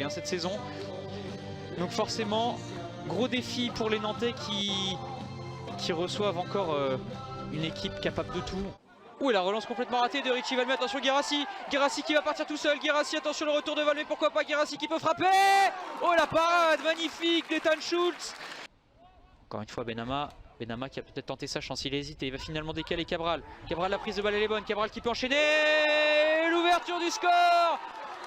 cette saison. Donc forcément, gros défi pour les Nantais qui reçoivent encore une équipe capable de tout. Ouh, et la relance complètement ratée de Richie Valmet. Attention Guérassi. Guérassi qui va partir tout seul. Guérassi, attention le retour de Valmet. Pourquoi pas Guérassi qui peut frapper. Oh la parade magnifique d'Ethan Schultz. Encore une fois Benama. Benama qui a peut-être tenté sa chance. Il hésite et il va finalement décaler Cabral. Cabral, la prise de balle elle est bonne. Cabral qui peut enchaîner. L'ouverture du score.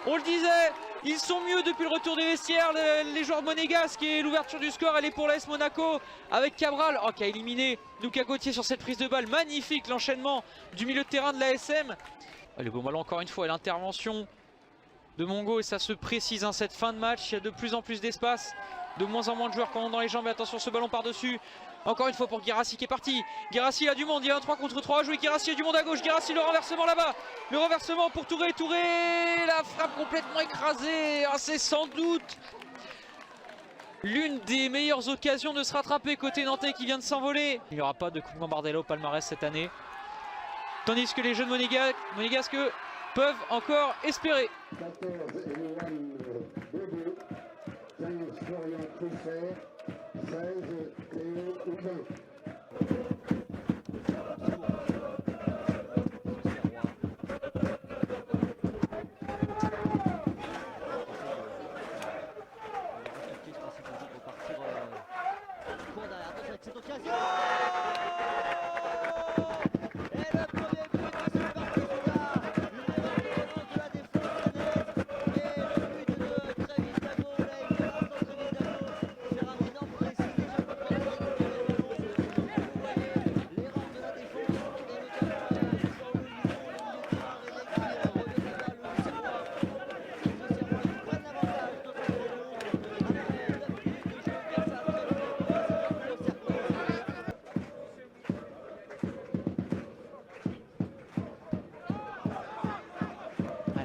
On le disait, ils sont mieux depuis le retour des vestiaires, les joueurs monégasques, et l'ouverture du score, elle est pour l'AS Monaco avec Cabral qui a éliminé Lucas Gauthier sur cette prise de balle. Magnifique l'enchaînement du milieu de terrain de l'ASM. Le beau ballon encore une fois, et l'intervention de Mongo, et ça se précise cette fin de match. Il y a de plus en plus d'espace, de moins en moins de joueurs qui en ont dans les jambes. Et attention, ce ballon par-dessus. Encore une fois pour Guérassi qui est parti. Guérassi, il a du monde, il y a un 3 contre 3 à jouer. Guérassi a du monde à gauche. Guérassi, le renversement là-bas. Le renversement pour Touré. Touré, la frappe complètement écrasée. C'est sans doute l'une des meilleures occasions de se rattraper côté nantais qui vient de s'envoler. Il n'y aura pas de Coupe Gambardella au palmarès cette année. Tandis que les jeunes monégasques peuvent encore espérer. 14, Eloane Bodo, 15, Florian Truffert, 16, Théo Houdin.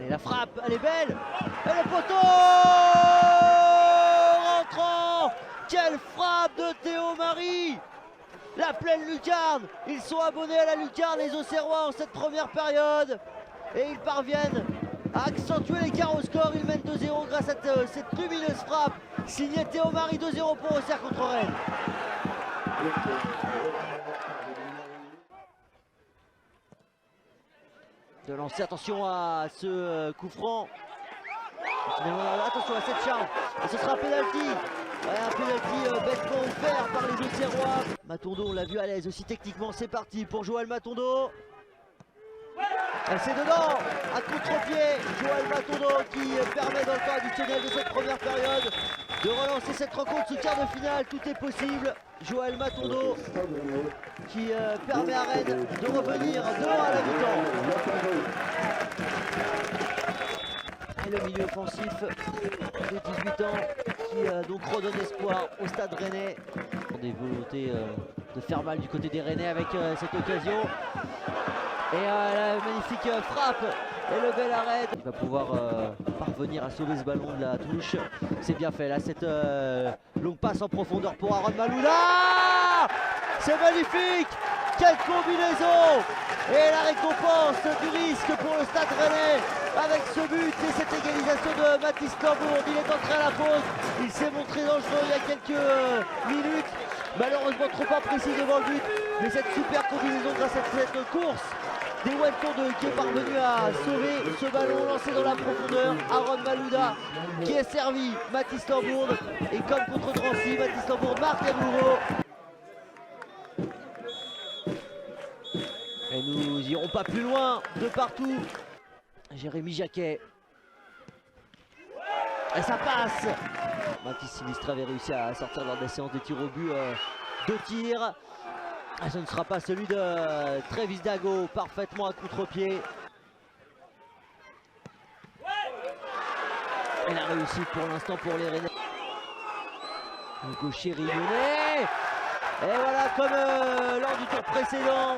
La frappe, elle est belle. Et le poteau rentrant. Quelle frappe de Théo Marie. La pleine lucarne. Ils sont abonnés à la lucarne, les Auxerrois, en cette première période. Et ils parviennent à accentuer l'écart au score. Ils mènent 2-0 grâce à cette lumineuse frappe. Signée Théo Marie, 2-0 pour Auxerre contre Rennes. De lancer, attention à ce coup franc. Attention à cette charge. Et ce sera un pénalty. Ouais, un pénalty bêtement offert par les Auxerrois. Matondo, on l'a vu à l'aise aussi techniquement. C'est parti pour Joël Matondo. C'est dedans, à contre-pied. Joël Matondo qui permet dans le temps additionnel de cette première période de relancer cette rencontre sous quart de finale. Tout est possible. Joël Matondo qui permet à Rennes de revenir devant à la mi-temps. Et le milieu offensif de 18 ans qui donc redonne espoir au stade rennais. Des volontés de faire mal du côté des Rennais avec cette occasion. Et la magnifique frappe et le bel arrêt. Il va pouvoir parvenir à sauver ce ballon de la touche. C'est bien fait là, cette longue passe en profondeur pour Aaron Malouda. C'est magnifique. Quelle combinaison. Et la récompense du risque pour le stade rennais avec ce but et cette égalisation de Mathis Tambour. Il est entré à la pause. Il s'est montré dangereux il y a quelques minutes. Malheureusement trop imprécis devant le but. Mais cette super combinaison grâce à cette course des Welton qui est parvenu à sauver ce ballon lancé dans la profondeur. Aaron Malouda qui est servi. Mathis Tambour. Et comme contre Drancy, Mathis Tambour marque à nouveau. Et nous irons pas plus loin de partout. Jérémy Jacquet. Et ça passe. Mathis Sinistre avait réussi à sortir lors de la séance des tirs au but. 2 tirs. Et ce ne sera pas celui de Travis Dago, parfaitement à contre-pied. Et la réussite pour l'instant pour les Rennais. Le gaucher lyonnais. Et voilà, comme lors du tour précédent,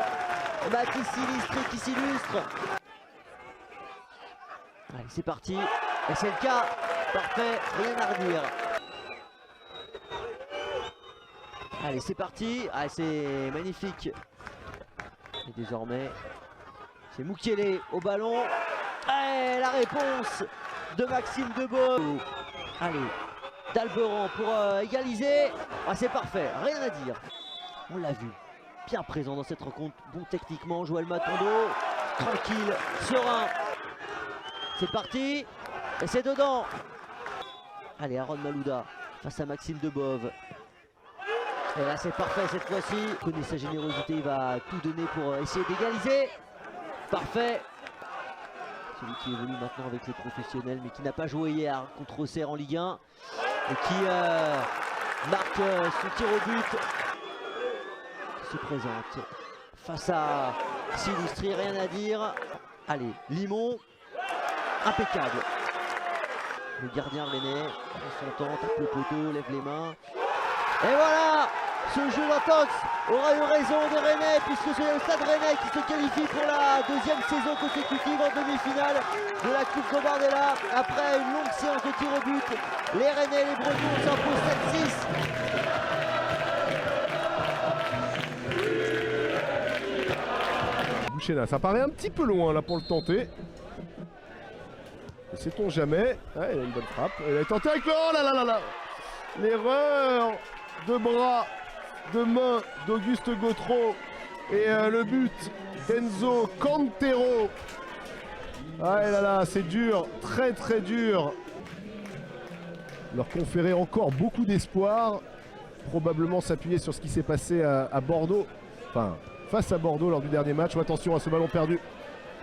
Mathis Sinistre qui s'illustre. Allez, c'est parti. Et c'est le cas. Parfait, rien à redire. Allez, c'est parti. Ah, c'est magnifique. Et désormais, c'est Mukiele au ballon. Et la réponse de Maxime Debeau. Allez, Dalberan pour égaliser. Ah, c'est parfait, rien à dire. On l'a vu, bien présent dans cette rencontre, bon techniquement, Joël Matondo, tranquille, serein. C'est parti, et c'est dedans. Allez, Aaron Malouda face à Maxime Debove. Et là c'est parfait cette fois-ci. Il connaît sa générosité, il va tout donner pour essayer d'égaliser. Parfait. Celui qui évolue maintenant avec les professionnels mais qui n'a pas joué hier contre Auxerre en Ligue 1. Et qui marque son tir au but. Qui se présente face à Silustri, rien à dire. Allez, Limon, impeccable. Le gardien rennais, son temps, tape le poteau, lève les mains. Et voilà, ce jeu d'intox aura eu raison des Rennais puisque c'est le Stade Rennais qui se qualifie pour la deuxième saison consécutive en demi-finale de la Coupe Gambardella. Après une longue séance de tir au but, les Rennais et les Bretons s'imposent 7-6. Bouchena, ça paraît un petit peu loin là pour le tenter. Ne sait-on jamais. Ouais, il a une bonne frappe. Il a tenté avec le... Oh là là là là. L'erreur de bras, de main d'Auguste Gautreau. Et le but d'Enzo Cantero. Ah là là, c'est dur, très très dur. Leur conférer encore beaucoup d'espoir. Probablement s'appuyer sur ce qui s'est passé à Bordeaux. Enfin, face à Bordeaux lors du dernier match. Oh, attention à ce ballon perdu.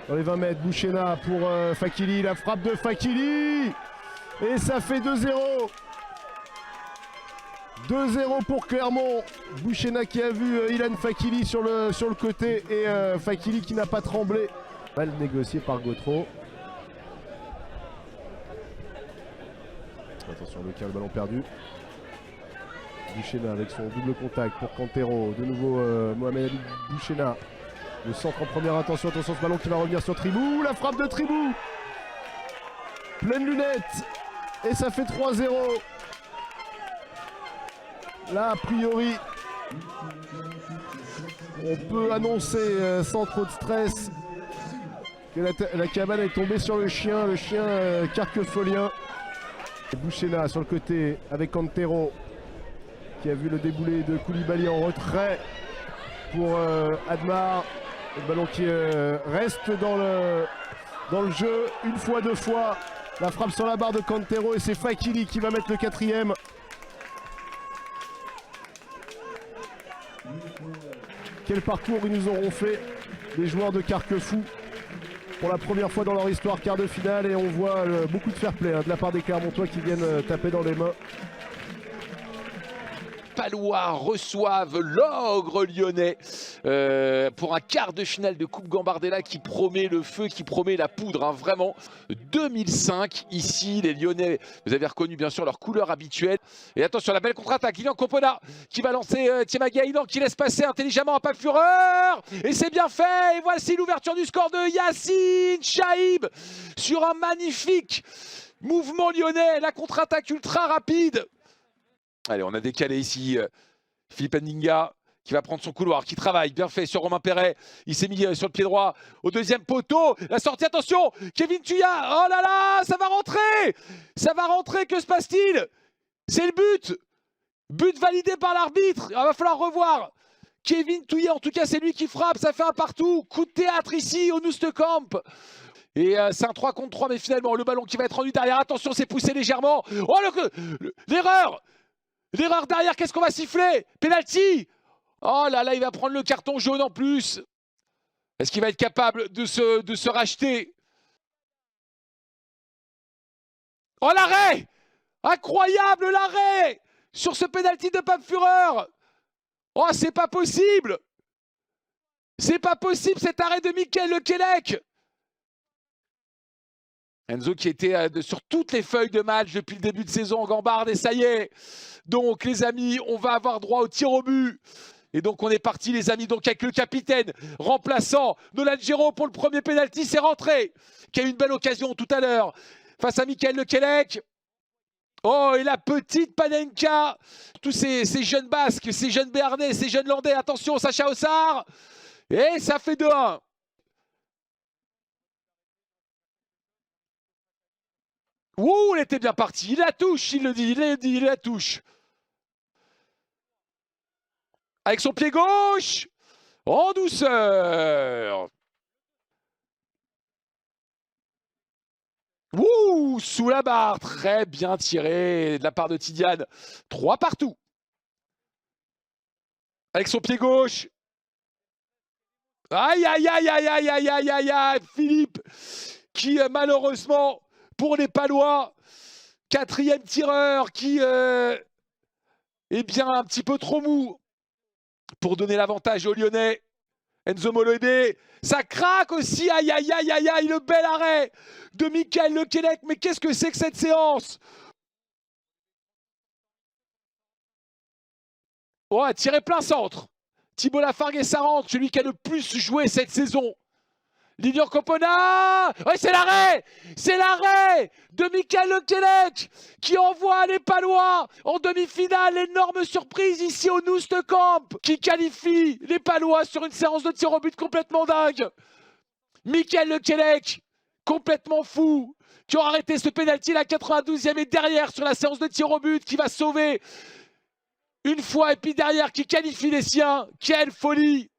Dans les 20 mètres, Bouchena pour Fakili, la frappe de Fakili. Et ça fait 2-0. 2-0 pour Clermont. Bouchena qui a vu Ilan Fakili sur le côté et Fakili qui n'a pas tremblé. Mal négocié par Gautreau. Attention, le ballon perdu. Bouchena avec son double contact pour Cantero. De nouveau Mohamed Ali Bouchena. Le centre en première intention, attention ce ballon qui va revenir sur Tribou, la frappe de Tribou. Pleine lunette. Et ça fait 3-0. Là, a priori, on peut annoncer sans trop de stress que la cabane est tombée sur le chien carquefolien. Bouchena sur le côté avec Cantero qui a vu le déboulé de Koulibaly en retrait pour Admar. Le ballon qui reste dans le jeu, une fois, deux fois. La frappe sur la barre de Cantero et c'est Fakili qui va mettre le 4e. Quel parcours ils nous auront fait, les joueurs de Carquefou. Pour la première fois dans leur histoire, quart de finale, et on voit beaucoup de fair play de la part des Clermontois qui viennent taper dans les mains. Palois reçoivent l'Ogre lyonnais pour un quart de finale de Coupe Gambardella qui promet le feu, qui promet la poudre, vraiment. 2005, ici, les Lyonnais, vous avez reconnu bien sûr leur couleur habituelle. Et attention, la belle contre-attaque, Ilian Compona qui va lancer Thiemaga Ilan qui laisse passer intelligemment un Pape Fureur. Et c'est bien fait, et voici l'ouverture du score de Yacine Chaïb sur un magnifique mouvement lyonnais, la contre-attaque ultra rapide. Allez, on a décalé ici Philippe Ndinga qui va prendre son couloir, qui travaille, bien fait sur Romain Perret. Il s'est mis sur le pied droit au deuxième poteau. La sortie, attention, Kevin Tuya. Oh là là, ça va rentrer. Ça va rentrer, que se passe-t-il? C'est le but. But validé par l'arbitre. Il va falloir revoir. Kevin Tuya, en tout cas, c'est lui qui frappe. Ça fait un partout. Coup de théâtre ici au Noustecamp. Et c'est un 3 contre 3, mais finalement, le ballon qui va être rendu derrière. Attention, c'est poussé légèrement. Oh, l'erreur. L'erreur derrière, qu'est-ce qu'on va siffler? Penalty. Oh là là, il va prendre le carton jaune en plus. Est-ce qu'il va être capable de se racheter? Oh, l'arrêt! Incroyable l'arrêt sur ce penalty de Pape Fureur. Oh, c'est pas possible. C'est pas possible cet arrêt de Mickaël Lequelec. Enzo qui était sur toutes les feuilles de match depuis le début de saison en Gambarde, et ça y est. Donc les amis, on va avoir droit au tir au but. Et donc on est parti les amis, donc avec le capitaine remplaçant Nolan Giraud pour le premier pénalty, c'est rentré. Qui a eu une belle occasion tout à l'heure face à Mickaël Lequelec. Oh, et la petite Panenka. Tous ces jeunes Basques, ces jeunes Béarnais, ces jeunes Landais. Attention, Sacha Ossard. Et ça fait 2-1. Ouh, il était bien parti. Il la touche, il le dit, il la touche. Avec son pied gauche, en douceur. Ouh, sous la barre, très bien tiré de la part de Tidiane. 3 partout. Avec son pied gauche. Aïe, aïe, aïe, aïe, aïe, aïe, aïe, aïe, aïe, Philippe, qui malheureusement, pour les Palois, 4e tireur, qui est bien un petit peu trop mou pour donner l'avantage aux Lyonnais. Enzo Molodé, ça craque aussi, aïe, aïe, aïe, aïe, aïe, le bel arrêt de Michael Lequelec, mais qu'est-ce que c'est que cette séance? Ouais, tiré plein centre. Thibaut Lafargue et Sarante, celui qui a le plus joué cette saison. Lilian Copona, ouais, c'est l'arrêt de Michael Lequelec qui envoie les Palois en demi-finale. Énorme surprise ici au Noustecamp qui qualifie les Palois sur une séance de tir au but complètement dingue. Michael Lequelec, complètement fou, qui aura arrêté ce pénalty à la 92e et derrière sur la séance de tir au but qui va sauver une fois et puis derrière qui qualifie les siens. Quelle folie!